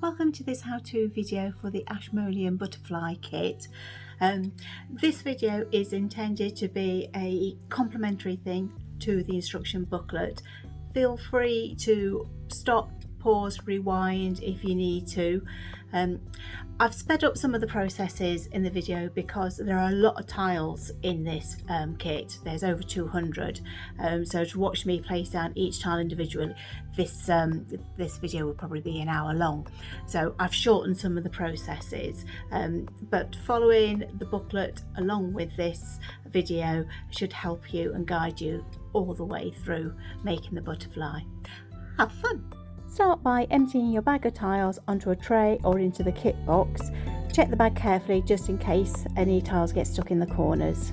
Welcome to this how-to video for the Ashmolean butterfly kit. This video is intended to be a complementary thing to the instruction booklet. Feel free to stop, pause, rewind if you need to. I've sped up some of the processes in the video because there are a lot of tiles in this kit. There's over 200, so to watch me place down each tile individually, this video will probably be an hour long. So I've shortened some of the processes, but following the booklet along with this video should help you and guide you all the way through making the butterfly. Have fun! Start by emptying your bag of tiles onto a tray or into the kit box. Check the bag carefully just in case any tiles get stuck in the corners.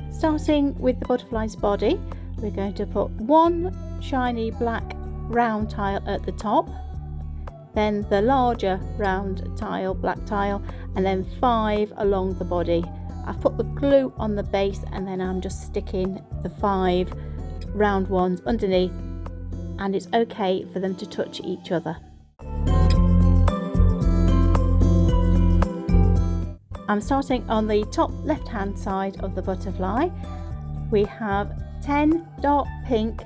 Starting with the butterfly's body, we're going to put one shiny black round tile at the top, then the larger round tile, black tile, and then 5 along the body. I've put the glue on the base and then I'm just sticking the 5 round ones underneath, and it's okay for them to touch each other. I'm starting on the top left hand side of the butterfly. We have 10 dark pink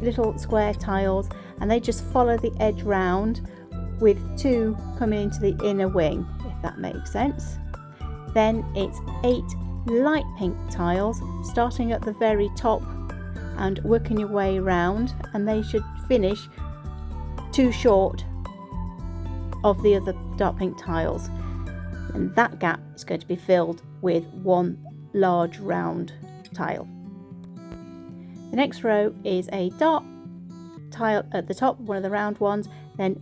little square tiles and they just follow the edge round with 2 coming into the inner wing, if that makes sense. Then it's 8 light pink tiles starting at the very top and working your way around, and they should finish 2 short of the other dark pink tiles, and that gap is going to be filled with 1 large round tile. The next row is a dark tile at the top, one of the round ones, then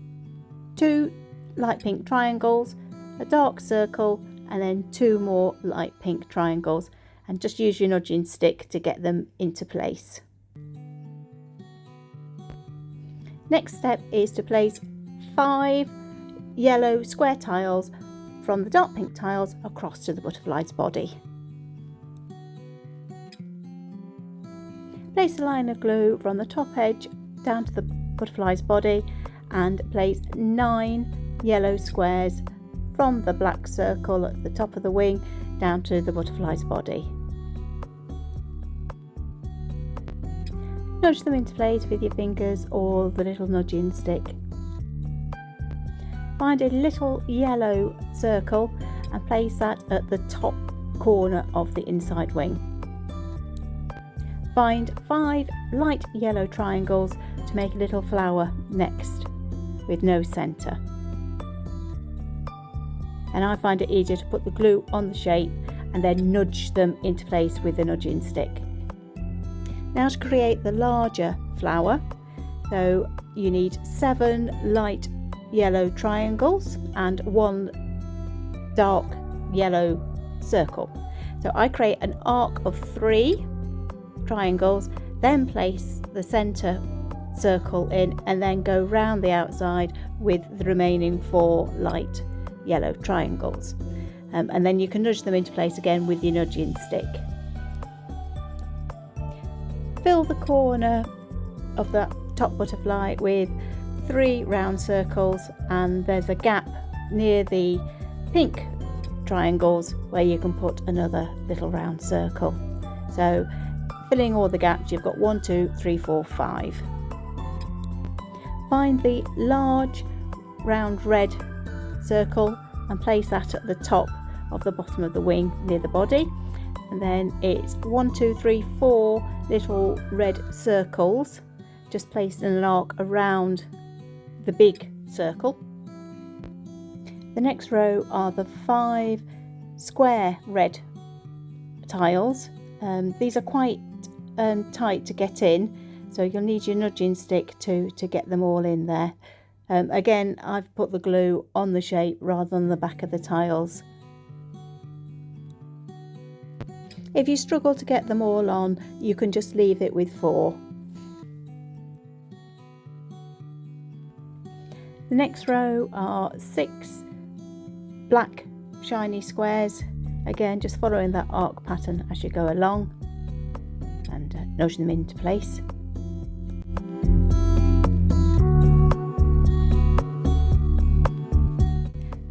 2 light pink triangles, a dark circle, and then 2 more light pink triangles, and just use your nudging stick to get them into place. Next step is to place 5 yellow square tiles from the dark pink tiles across to the butterfly's body. Place a line of glue from the top edge down to the butterfly's body and place 9 yellow squares from the black circle at the top of the wing down to the butterfly's body. Nudge them into place with your fingers or the little nudging stick. Find a little yellow circle and place that at the top corner of the inside wing. Find 5 light yellow triangles to make a little flower next with no centre. And I find it easier to put the glue on the shape and then nudge them into place with the nudging stick. Now to create the larger flower, so you need 7 light yellow triangles and 1 dark yellow circle. So I create an arc of 3 triangles, then place the centre circle in and then go round the outside with the remaining 4 light yellow triangles, and then you can nudge them into place again with your nudging stick. Fill the corner of that top butterfly with 3 round circles, and there's a gap near the pink triangles where you can put another little round circle. So filling all the gaps, you've got 1, 2, 3, 4, 5. Find the large round red circle and place that at the top of the bottom of the wing near the body, and then it's 1, 2, 3, 4 little red circles just placed in an arc around the big circle. The next row are the 5 square red tiles. These are quite tight to get in, so you'll need your nudging stick to get them all in there. Again, I've put the glue on the shape rather than the back of the tiles. If you struggle to get them all on, you can just leave it with 4. The next row are 6 black shiny squares, again just following that arc pattern as you go along and nudging them into place.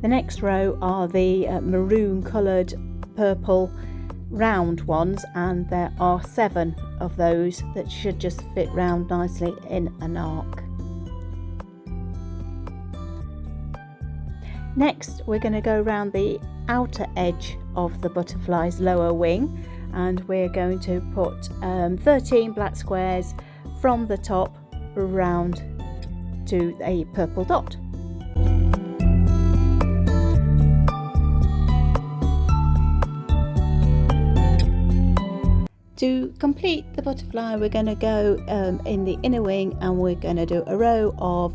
The next row are the maroon coloured purple round ones, and there are 7 of those that should just fit round nicely in an arc. Next, we're going to go around the outer edge of the butterfly's lower wing, and we're going to put 13 black squares from the top around to a purple dot. To complete the butterfly, we're going to go in the inner wing, and we're going to do a row of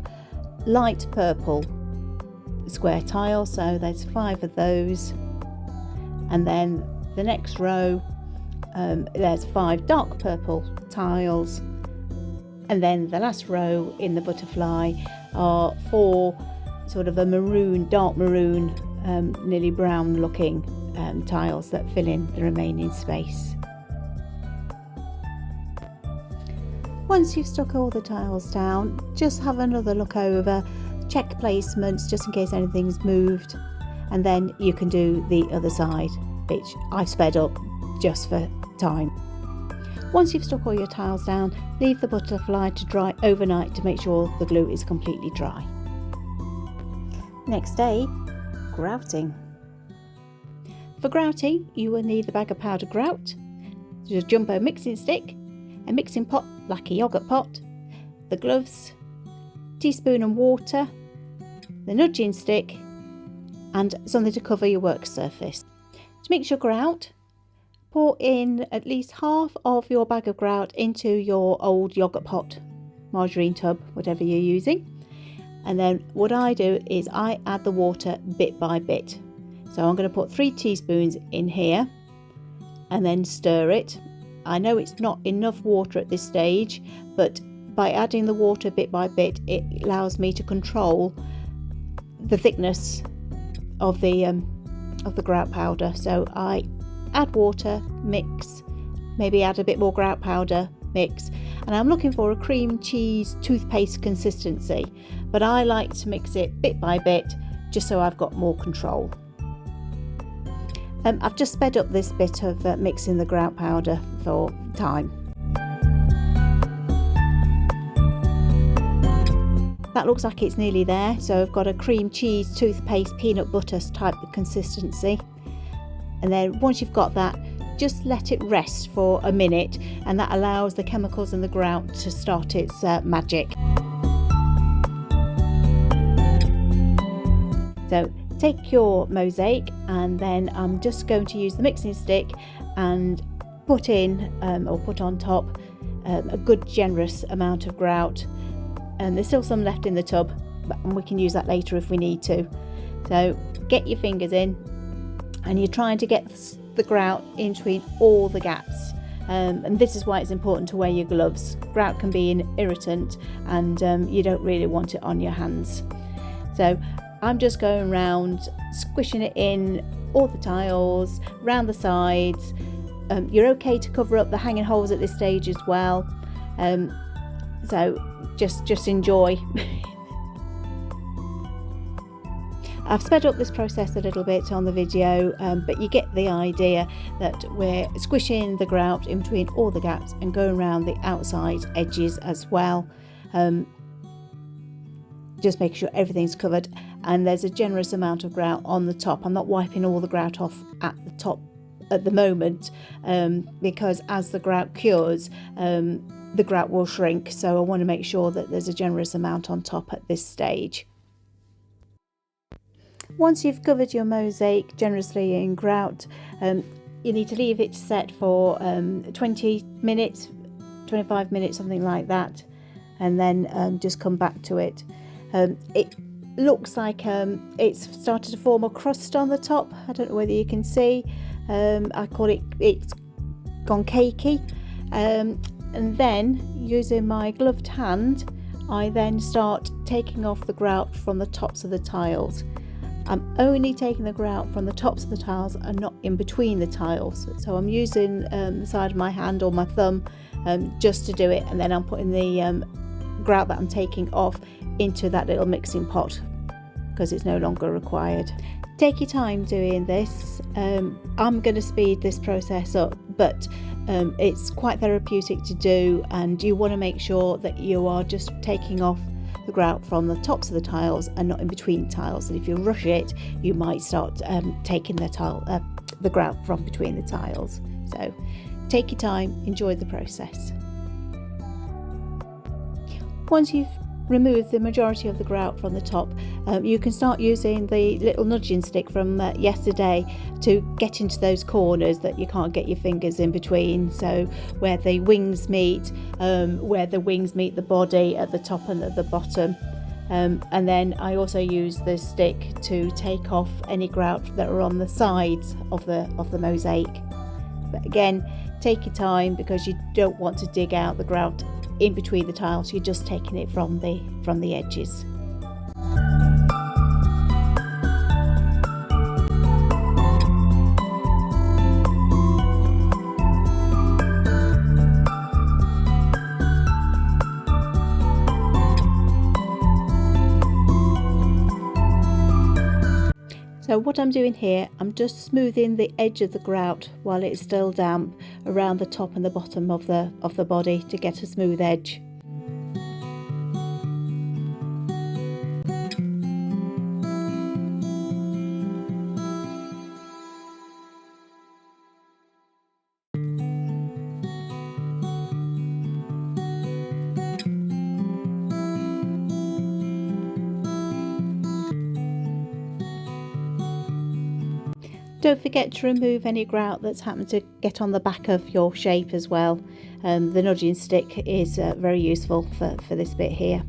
light purple square tiles, so there's 5 of those, and then the next row there's 5 dark purple tiles, and then the last row in the butterfly are 4 sort of a maroon, dark maroon, nearly brown looking tiles that fill in the remaining space. Once you've stuck all the tiles down, just have another look over, check placements just in case anything's moved, and then you can do the other side, which I've sped up just for time. Once you've stuck all your tiles down, leave the butterfly to dry overnight to make sure the glue is completely dry. Next day, grouting. For grouting, you will need the bag of powdered grout, a jumbo mixing stick, a mixing pot like a yoghurt pot, the gloves, teaspoon and water, the nudging stick, and something to cover your work surface. To mix your grout, pour in at least half of your bag of grout into your old yoghurt pot, margarine tub, whatever you're using. And then what I do is I add the water bit by bit. So I'm going to put 3 teaspoons in here and then stir it. I know it's not enough water at this stage, but by adding the water bit by bit, it allows me to control the thickness of the grout powder. So I add water, mix, maybe add a bit more grout powder, mix, and I'm looking for a cream cheese toothpaste consistency, but I like to mix it bit by bit just so I've got more control. I've just sped up this bit of mixing the grout powder for time. That looks like it's nearly there, so I've got a cream cheese toothpaste peanut butter type of consistency. And then once you've got that, just let it rest for a minute, and that allows the chemicals in the grout to start its magic. So take your mosaic, and then I'm just going to use the mixing stick and put in or put on top a good generous amount of grout, and there's still some left in the tub, and we can use that later if we need to. So get your fingers in, and you're trying to get the grout in between all the gaps, and this is why it's important to wear your gloves. Grout can be an irritant, and you don't really want it on your hands. So I'm just going around squishing it in all the tiles, round the sides. You're okay to cover up the hanging holes at this stage as well, so just enjoy. I've sped up this process a little bit on the video, but you get the idea that we're squishing the grout in between all the gaps and going around the outside edges as well. Just make sure everything's covered, and there's a generous amount of grout on the top. I'm not wiping all the grout off at the top at the moment, because as the grout cures, the grout will shrink, so I want to make sure that there's a generous amount on top at this stage. Once you've covered your mosaic generously in grout, you need to leave it set for 20 minutes, 25 minutes, something like that, and then just come back to it. It looks like it's started to form a crust on the top. I don't know whether you can see. I call it's gone cakey, and then using my gloved hand, I then start taking off the grout from the tops of the tiles. I'm only taking the grout from the tops of the tiles and not in between the tiles, so I'm using the side of my hand or my thumb just to do it, and then I'm putting the grout that I'm taking off into that little mixing pot because it's no longer required. Take your time doing this. I'm going to speed this process up, but it's quite therapeutic to do, and you want to make sure that you are just taking off the grout from the tops of the tiles and not in between tiles. And if you rush it, you might start taking the grout from between the tiles. So take your time, enjoy the process. Once you've removed the majority of the grout from the top, you can start using the little nudging stick from yesterday to get into those corners that you can't get your fingers in between. So where the wings meet the body at the top and at the bottom. And then I also use the stick to take off any grout that are on the sides of the mosaic. But again, take your time, because you don't want to dig out the grout in between the tiles. You're just taking it from the edges. So what I'm doing here, I'm just smoothing the edge of the grout while it's still damp around the top and the bottom of the body to get a smooth edge. Don't forget to remove any grout that's happened to get on the back of your shape as well. The nudging stick is very useful for this bit here.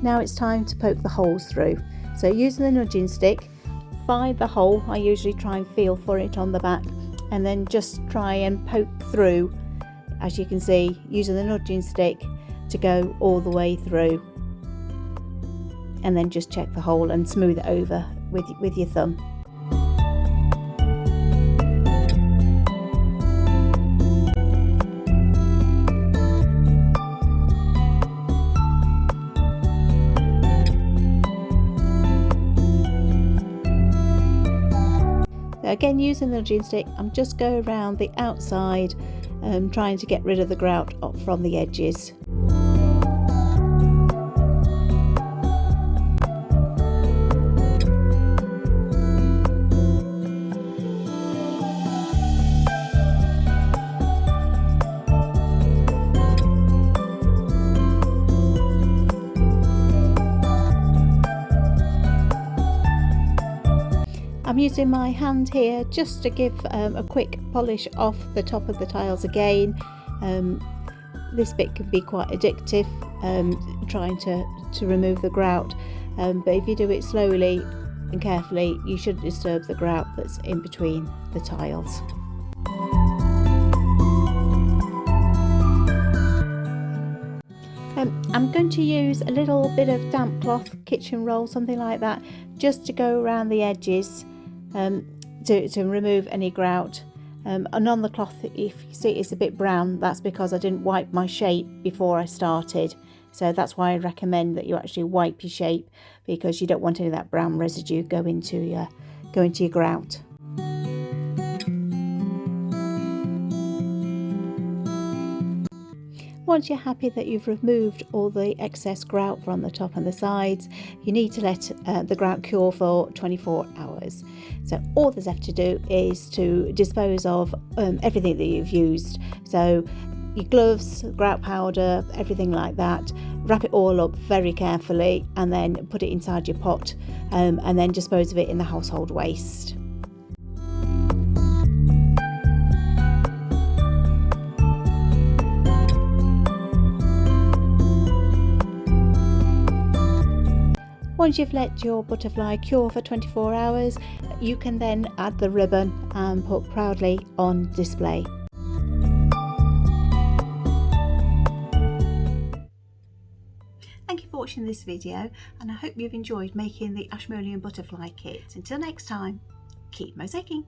Now it's time to poke the holes through. So using the nudging stick, find the hole. I usually try and feel for it on the back, and then just try and poke through, as you can see, using the nudging stick to go all the way through, and then just check the hole and smooth it over with your thumb. Again, using the nudging stick, I'm just going around the outside, trying to get rid of the grout from the edges. I'm using my hand here just to give a quick polish off the top of the tiles again. This bit can be quite addictive, trying to remove the grout, but if you do it slowly and carefully, you shouldn't disturb the grout that's in between the tiles. I'm going to use a little bit of damp cloth, kitchen roll, something like that, just to go around the edges to remove any grout. And on the cloth, if you see it's a bit brown, that's because I didn't wipe my shape before I started. So that's why I recommend that you actually wipe your shape, because you don't want any of that brown residue go into your grout. Once you're happy that you've removed all the excess grout from the top and the sides, you need to let the grout cure for 24 hours. So all there's left to do is to dispose of everything that you've used. So your gloves, grout powder, everything like that. Wrap it all up very carefully and then put it inside your pot, and then dispose of it in the household waste. Once you've let your butterfly cure for 24 hours, you can then add the ribbon and put proudly on display. Thank you for watching. watching this video, and I hope you've enjoyed making the Ashmolean butterfly kit. Until next time, keep mosaicing!